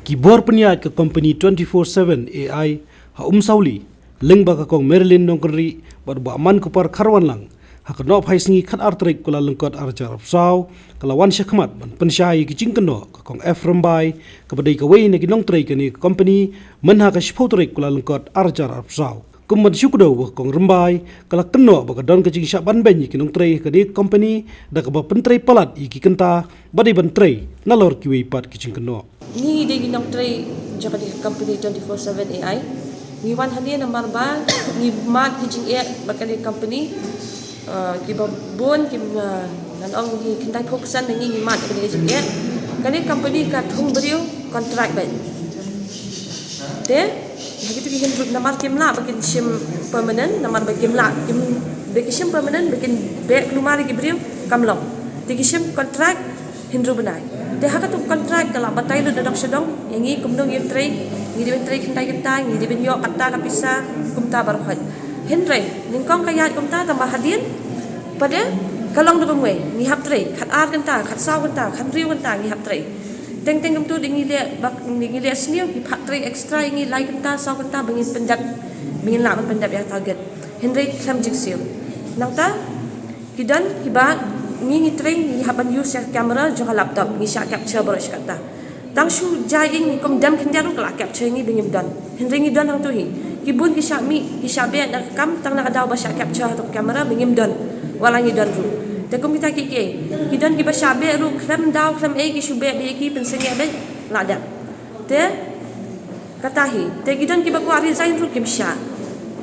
Kibor peniat ke company 24/7 AI ha sauli leng baka kong Marilyn nongkeri bar ba man kupar karwan lang ha kanop hai singi khat artrik kula lengkot arjar apsau kalawan syakmat man pensyai kicing keno ka kong Efrem bai ka badai ka wei ne kinong trei kani company man ha ka shpotrik kula lengkot arjar apsau kumman syukdo ba kong rembai kala keno ba ka don kicing syaban ben kinong trei ka di company da ka ba pentrei palat iki kenta badai ban trei nalor kiwi pat kicing keno ni de ginong tray jaka di company 24/7 AI ni wan hania na marba ni mat kijing e bakali company ki babon ki nan ong ni kintai fokusan ni mat kani kijing e kani company ka thung brio contract ba de begitu ki hendruk namar kimla bakin sim permanent namar bakin la kim bakin sim permanent bakin be kelumari ki brio kamlong tigi sim contract hindru benai de haka tu kontrak kala batai lu dadok sedong yangi kumdong yem tray ngi diben tray kintai kintai ngi diben yo kata kapisa kumta barkhoi hindre ningkong kaya kumta tambah hadin pada kalong dum we ngi hap tray khat ar kanta khat saw kanta khat riu kanta ngi hap tray teng teng kumtu dingi le bak ngi le sniu ki phat tray extra ngi lai kanta saw kanta bengin pendap bengin la pendap ya target hindre sam jiksiu nangta kidan hibat ni train ni haban use camera jo laptop ni sha capture borosh kata tang shu jaing ni kom dam khindaru kala capture ni bingim dan henry ni dan hang tu hi kibun ki sha mi ki sha be na kam tang na daw ba sha capture to camera bingim dan wala ni dan ru te kom kita ki dan ki ba sha be ru kram daw kram e ki shu be ki penseng ya be la da te kata hi te gidan ki ba ko resign ru kim sha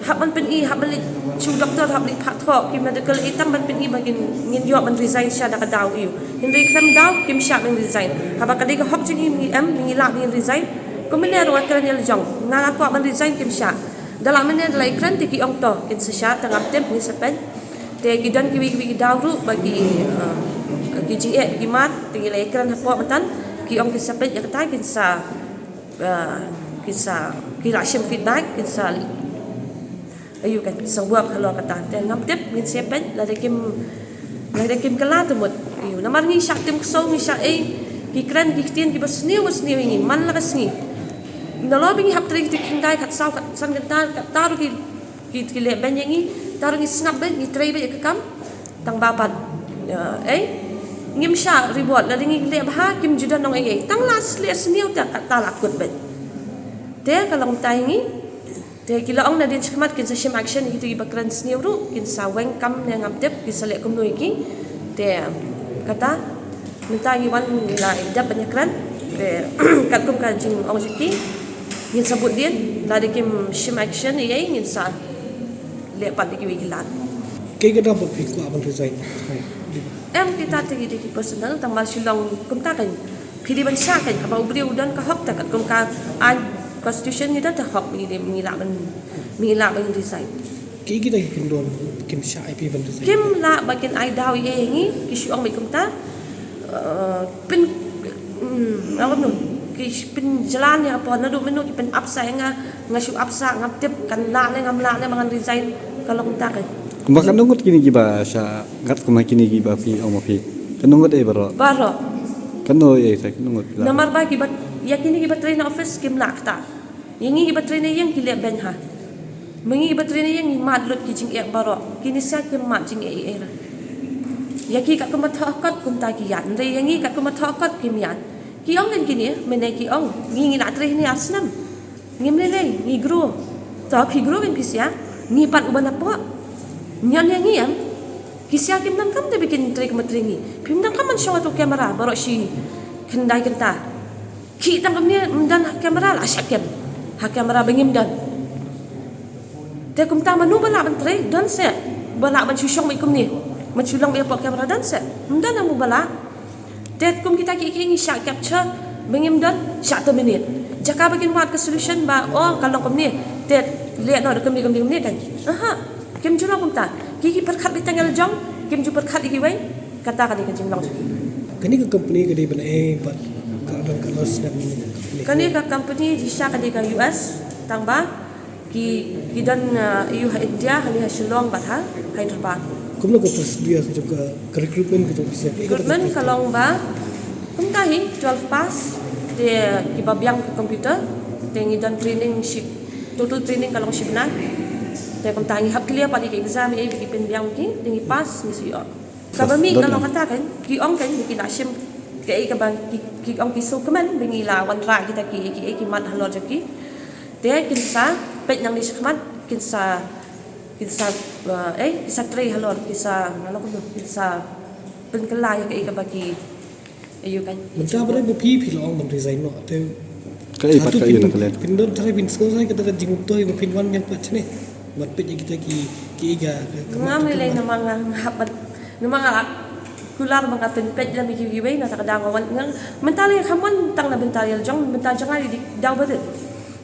haban pen i haban chu doktor hab li phat tho ki medical itam ban pen i bagin ngin yo ban resign sha da ka daw yu hindi kram daw kim sha ban resign haba ka de ka hop jing mi am mi la bin resign ko mene ro kran yel jong na ko ban resign kim sha dalam mene lai kran ti ki ong to kin sa sha ta ngap tem ni sepen te gidan ki wi daw ru bagi ki ji e ki mat ti lai kran ha po matan ki ong ki sepen ya ta kin sa ki la shim feedback kin sa ayu kan sawab kalau kata dan ngam tip ngin sepen la de kim kala tu mut ayu namar ngi syak tim so ngi syak ki kran ki tien ki basniu ngi man la basni nalo bingi hap tri ki kindai khat saw khat san kan ta ru ki le ben ngi taru ngi snap ben ngi trei be ka kam tang babat ngim syak reward la ngi le ba kim judan nong tang las le sniu ta ta lakut ben te kalong tai ngi te kila ong na din chikmat kin sa shim action gitu ibakran sniuru kin sa weng kam ne ngam tep kin sa le kum noi ki te kata minta gi wan la idap banyakran te kat kum ka jing ong jiki ngin sabut din la de kim shim action ye ngin sa le pat di wi gilan ke ga dapat fix la ban resign em kita te gi di personal tambah silong kum ta kan khidi ban sha kan ba ubri udan ka hok ta kat kum ka constitution ni dah hok ni mila ban resign ki kita kim don kim sha ip ban resign kim la bakin ai daw ye ngi ki shu ong mai kum ta pin awam nu ki pin jalan ya apa na du menu ki pin upsa nga shu upsa ngap tip kan la le ngam la le mangan resign kalau kum ta kan kumbakan nungut kini giba sha gat kuma kini giba pi ong pi kanungut baro kanu sa kanungut namar ba ki bat yakini ki batrain na office kim lakta yangi ki batrain yang ki le ben ha mengi ki batrain yang ni mat lut ki jing e baro kini sa ki mat jing e era yaki ka kuma thakot kum ta ki yan re yangi ka kuma thakot kim yan ki ong len kini mene ki ong ngi la train ni asnam ngim le ngi gro ta ki gro ben pisya ngi pat uban apo nyan yangi am kisya kim nam kam de bikin trik matringi pim nam kam man shaw to camera baro shi kendai kenta ki tam ni dan kamera la syakem ha kamera bengim dan te kum ta manu bala ban tre dan se bala ban syusyong mai kum ni man syulang be pok kamera dan se dan amu bala te kum kita ki ngi syak capture bengim dan syak tu minit jaka bagin wat ke solution ba kalau kum ni te le no kum ni kan kim jula kum ta ki perkhat di tanggal jong kim ju perkhat di wai kata kan di jing long kani ka company ka di ban but kani ka company di sha ka US tangba ki dan EU ha India hani ha Shillong bat ha Hyderabad. Kumlo ko prosedur ke recruitment ke bisa. Recruitment kalong ba kum tahi 12 pass de ki babyang ke komputer tengi dan training ship total training kalong ship na te kum tahi hap clear pali ke exam e ki pen byang ki tengi pass ni si yo kabami kalong kata kan ki ong kan ki na shim ke ka bang ki ong ki so kaman bengi la wan ra kita ki mat halor jaki te kinsa pet nang ni shikmat kinsa kisah tre halor kisah nalo ko kisah penkelai ke ka bagi ayo kan Macam apa ni pi long man resign no. Te Kai pat kai na kalen. pindon try pin sko sai kita jing to ibu pin wan yang pat ni. Mat pe kita ki ga. ngam ni lain namang hapat namang kular mga penpet la mi giveaway na takadang wan ngang mentali khamon tang na bentali jong bental jong ali daw ba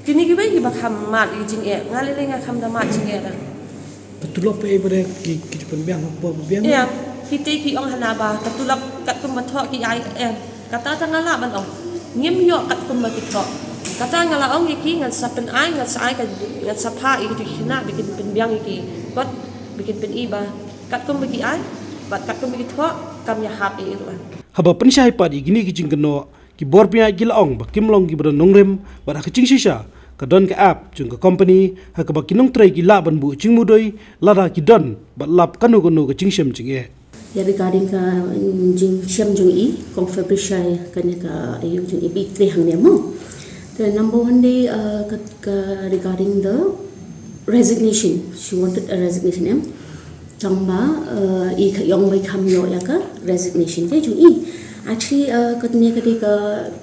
kini giveaway gi bakham mat jing e ngali le nga kham da mat jing e Betul apa ibu ki pen biang apa biang. ya kita ki ong hanaba katulap kat kumathok ki ai kata tangala ban ong ngim yo kat kumathok kata ngala ong ki ngal sapen ai ngal sai ka ngal sapha i ki hina bikin penbiang ki kot bikin pen iba kat kum bagi ai bat kat kum bagi thok kam ya hap i ruan haba pensyai padi gini ki jingkeno ki bor pia gilaong ba kimlong gi bro nongrem ba ka ching shisha ka don ka app chung ka company ha ka ba kinong trai ki la ban bu ching mudoi la ra ki don ba lap kanu ka chingshem chinge Ya regarding ka jing shem jung I kong Fabricia kanya ka ayu jung I big three hang mo. The number one day regarding the resignation. She wanted a resignation Changba I yong bai kham yo ya ka resignation de jung I. Actually katanya ka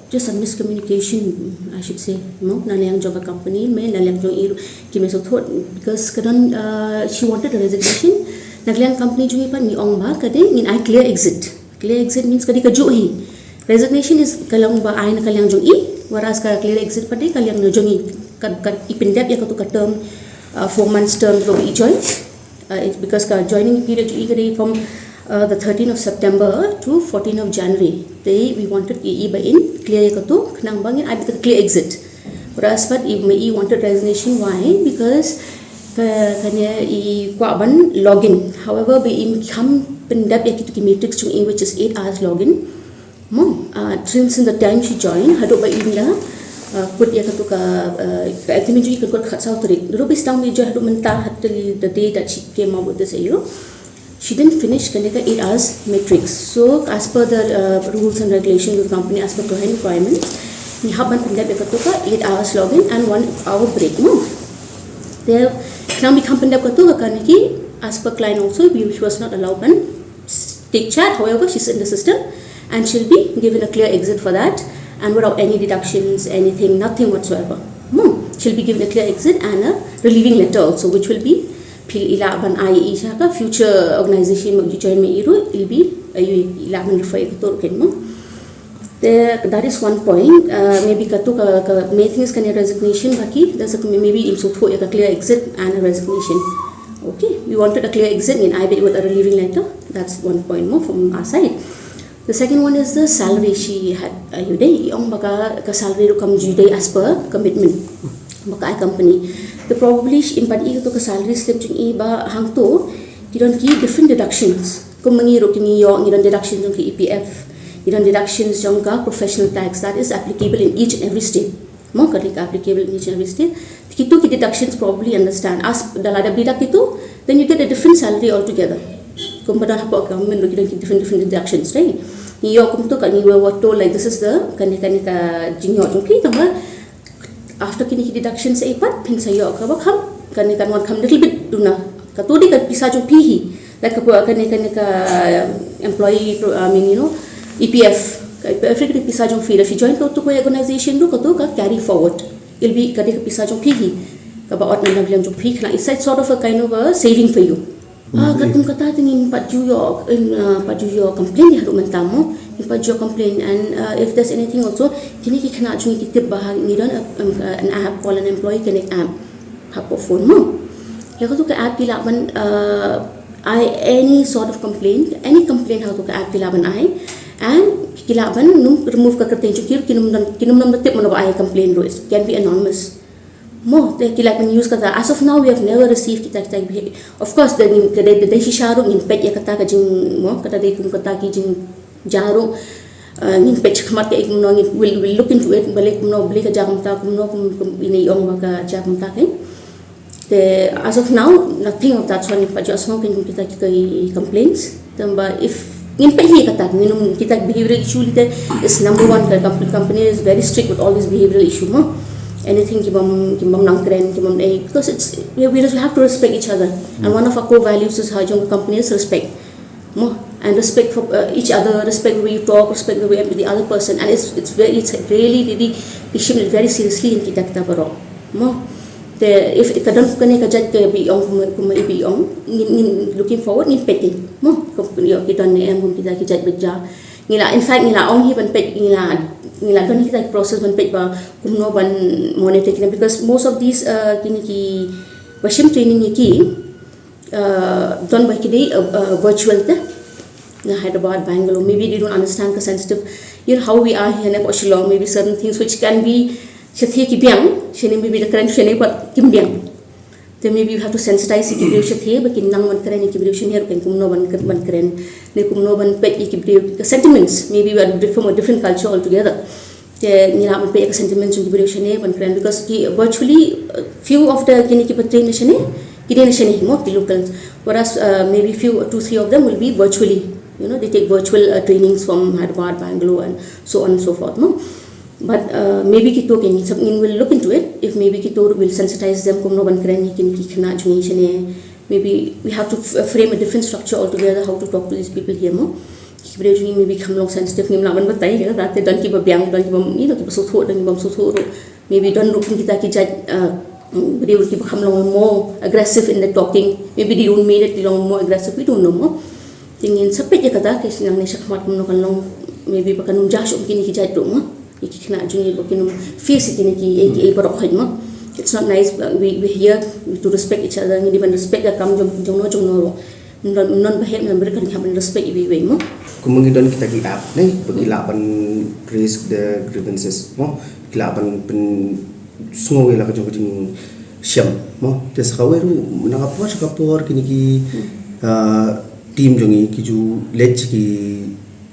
just a miscommunication I should say no nalyang job company me nalyang jung I ki me so thought because kadan she wanted a resignation Naglang company jungi pan mi ong ba kade ngin I clear exit. Clear exit means kadi ka juhi. Resignation is kalang ba ay na kalang jungi whereas ka clear exit pade kalang no jungi kad ipindap ya ka to ka term 4 months term lo I join. It's because ka joining period jungi kade from the 13th of September to 14th of January. They we wanted I ba in clear ya ka to nang bangin I clear exit. Whereas but if me wanted resignation why because kanya I kwa ban login. However, be im kam pendap ya kitu ki matrix chung which is 8 hours login. Since in the time she joined, hado ba imla put ya katu ka activity ju ikut khat sau trik. Dulu bis tang meja hado mentah hatli the day that she came out with this she didn't finish kanya ka 8 hours matrix. So as per the rules and regulations of the company as per client requirement, ni haban pendap ya katu ka 8 hours login and 1 hour break There now we come pendap katu kaniki as per client also she was not allowed to take chat. However, she's in the system and she'll be given a clear exit for that and without any deductions, anything, nothing whatsoever. She'll be given a clear exit and a relieving letter also, which will be ilaban IE shaka future organization mag join me iru will be ilaban refer to kenmo. That is one point. Maybe katu main thing is kanya resignation baki. That's maybe imso tho a clear exit and a resignation. Okay, we wanted a clear exit and I bet with a relieving letter. That's one point more from our side. The second one is the salary she had. Ayuday ong baka ka salary ro kam juday as per commitment. Baka company. The probably impact I to ka salary slip chung I ba hang to. You don't give different deductions. Kung mangiro kini yo ngiron deductions yung ki EPF. Iran deductions jong ka professional tax that is applicable in each and every state. Mo kali ka applicable in each and every state. Kitu ki deductions probably understand. As dalada deduct itu, then you get a different salary altogether. Kung pada hapo government lo different deductions, right? Iyo kung to kani we were told like this is the kani ka jingyo jong ki tama after kini deductions sa ipat pin sa yo ka ba kham kani kan wan kham little bit duna katudi ka pisa jong pihi like kani ka employee EPF every pisa jong fee if you join to organization do ka carry forward it'll be kadi ka pisa jong pihi ka ba ot na naglang jong pihi na it's sort of a kind of a saving for you katung kata tingin pajuyo complain di haru mentamo pajuyo complain and if there's anything also kini ki kana jong kitip bahang ni don an app call an employee connect app hapo phone mo ya ka app pilaban any sort of complaint how to ka app pilaban and kilaban num remove ka kerten jukir kinum nam tip mano ay complain ro can be anonymous Mo, like when use kata. As of now, we have never received kita of course, the shisharu in pet ya kata kajing mo kata de kum kata ki jing jaru in pet khamat ke no will look into it. Balik kum no beli ka jam ta kum no kum ini ong maka jam ta kan. As of now, nothing of that one. But just now can kita complaints. But if in pet hi kata kita behavioral issue is number one. The company is very strict with all this behavioral issue mo. Anything kibam nangkren kibam because it's we have to respect each other, and one of our core values is how young company is respect mo, and respect for each other, respect the way you talk, respect the way the other person, and it's really we should very seriously in kita baro mo. If kadang kene kajat ke biong looking forward ni peting mo kita ni em kita kajat beja ngila in fact ngila ong hi ban pet ngila don kita process ban pet ba kumno ban monitoring because most of these kini ki washing training ki done by kidi virtual te na Hyderabad, Bangalore. Maybe they don't understand the sensitive how we are here in Shillong. Maybe certain things which can be shathi ki biang shene maybe the current shene but kim biang. Then maybe you have to sensitize ikibrio shathi but kinang ban karen ikibrio shene kan kumno ban karen ne kumno ban pet ikibrio sentiments. Maybe we are from a different culture altogether. Nila ban pet sentiments ikibrio shene ban karen because virtually few of the kini ki patri na shene mo locals, whereas maybe 2-3 of them will be virtually. They take virtual trainings from Hyderabad, Bangalore, and so on and so forth. No, but maybe kito something will look into it. If maybe kito will sensitize them, kumno ban karen maybe we have to frame a different structure altogether. How to talk to these people here, no? Maybe come long sensitive. That they don't keep a biang, don't keep a so maybe don't look in kita kijat. They will keep become more aggressive in the talking. Maybe they don't make it more aggressive. We don't know more. Tingin sapit ya kata kasi nang nasa kamat mo kanong maybe pakanong Josh kini kijay do mo ikikina juni bakinong face kini ki barok mo. It's not nice. We here to respect each other. Hindi man respect ka kam jong no non bahaya na mereka ni respect ibi mo. Kumangidon kita ki app ni pagilapan raise the grievances mo kilapan pen semua wala ka jong siam mo tes kaweru nangapor sa kapor kini ki team jongi ki ju lech ki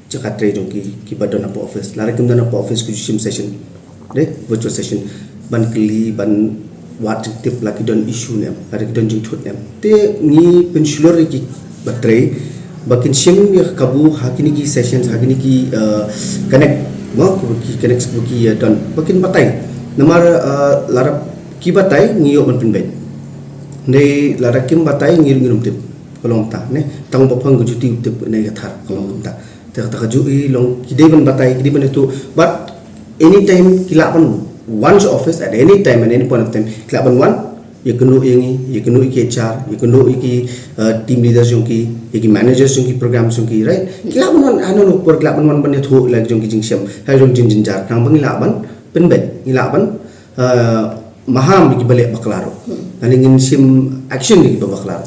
chakatre jongi ki badon apa office lari kum dana apa office ki sim session de virtual session ban kli ban wat tip laki don issue nem lari don jing thut nem te ni pensulor ki batre bakin sim ya kabu hakini ki sessions hakini ki connect mo ki connect ki don bakin batai namar lara ki batai ngiyo ban pinbai ne lara kim batai ngirum tip kolong ta ne tang bopang gu juti tip ne gathar kolong ta ta ju long kideban batai kideban itu but anytime kilapan one's office at any time and any point of time kilapan one ye kenu ki HR ye kenu ki team leaders jongki ye ki managers jongki programs jongki right kilapan one anu por kilapan one ban thu lag jongki jingsiam hai jong jinjar nang bang kilapan penben kilapan maham ki balik baklaro nalingin sim action ki baklaro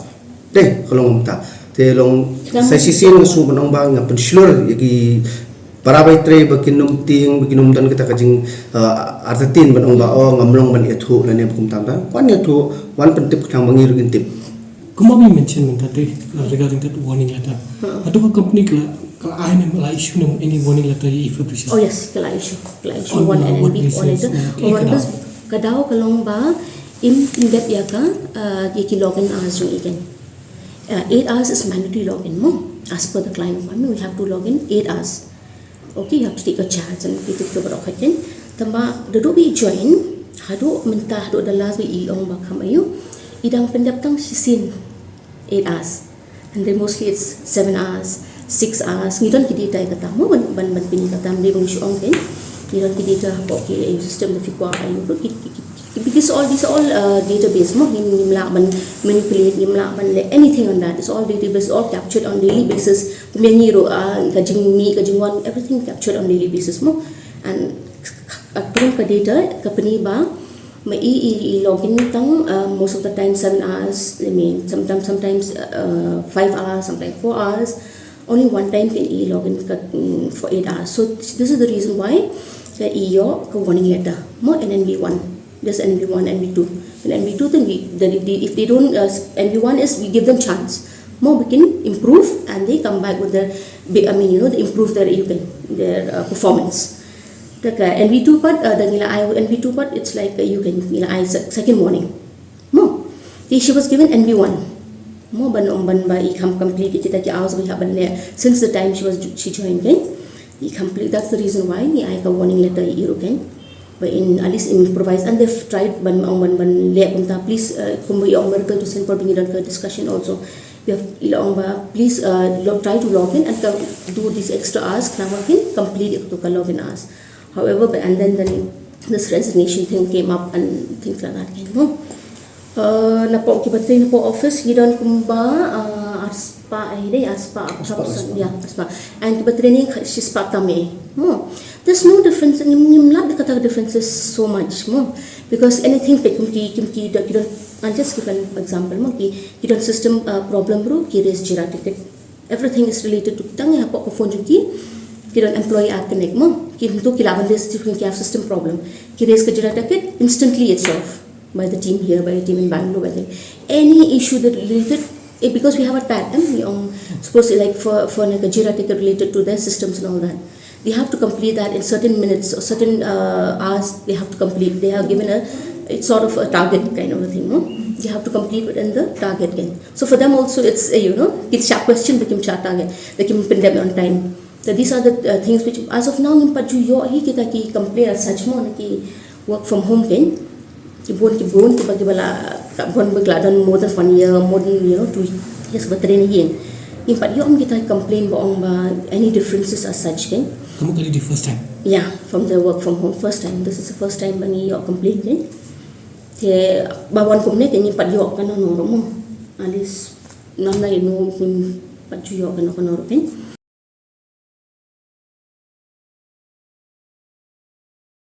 deh kalau ngomta te long sesi sin su banong bang ngapen slur yaki parabai tre bakinum ting bakinum dan kita kajing artatin banong ba o ngamlong ban ethu lane bukum tanda wan ethu wan pentip kang bangir gintip kumabi mention tadi regarding that warning letter atau company kalau I am issue any warning letter if appreciate. Oh yes, kalau issue one and big one itu kadao kalong ba in depth ya ka yaki login hours yung ikan 8 hours is mandatory login mo as per the client requirement. We have to log in 8 hours. Okay, you have to take a charge and itu berok hakin tamba dadu bi join hadu mentah hadu dalas bi iong bakam ayu idang pendaptang sisin 8 hours and then mostly it's 7 hours 6 hours ngidon kidita kata mo ban pini kata mbi bang isu ong ken ngidon kidita okay system na fikwa ayu because all these all database mo nimla ban manipulate nimla ban anything on that it's all database all captured on daily basis kumyangiro kajing one everything captured on daily basis mo and according ka data company ba may login tang most of the time 7 hours I mean sometimes 5 hours sometimes 4 hours only one time can login for 8 hours so this is the reason why the EO warning letter mo NNB1 There's NV1, NV2. And NV2 then if they don't, NV1 is we give them chance. More we can improve and they come back with their, they improve their performance. The NV2 part, NV2 part, it's like second warning. More, she was given NV1. More ban complete kita ki hours we have since the time she joined. Complete. That's the reason why I got warning letter but in at least improvise and they've tried please miracle to send for being discussion also. We have please try to log in and do these extra hours complete it to login hours. However, and then this resignation thing came up and things like that came. Napo kibatay na po office gidan kumba aspa and kibatay she's pa kami mo. There's no difference in the kata differences so much more because anything you don't. I'll just give an example mo you don't system problem bro ki raise Jira ticket. Everything is related to tang hapo ko phone ki don't employee act connect mo ki to kilaban this different system problem ki raise ka Jira ticket instantly it's solved by the team here, by the team in Bangalore. Any issue that related, because we have a pattern, suppose like for like a Jira ticket related to their systems and all that, they have to complete that in certain minutes or certain hours. They have to complete. They have given it's sort of a target kind of a thing. No, you have to complete within the target again. So for them also, it's it's a question. They can chat target. They can pin them on time. So these are the things which, as of now, kita ki complain as such mo ki work from home again. Kibon begladan more than 1 year, more than 2 years bertraining again. Impat kita complain ba any differences as such kan? Kamu kali di first time? Yeah, from the work from home first time. This is the first time bani complain kan? Ke bawan kumne kan impat kan noro mo. Alis namna ino kun pat kan kan.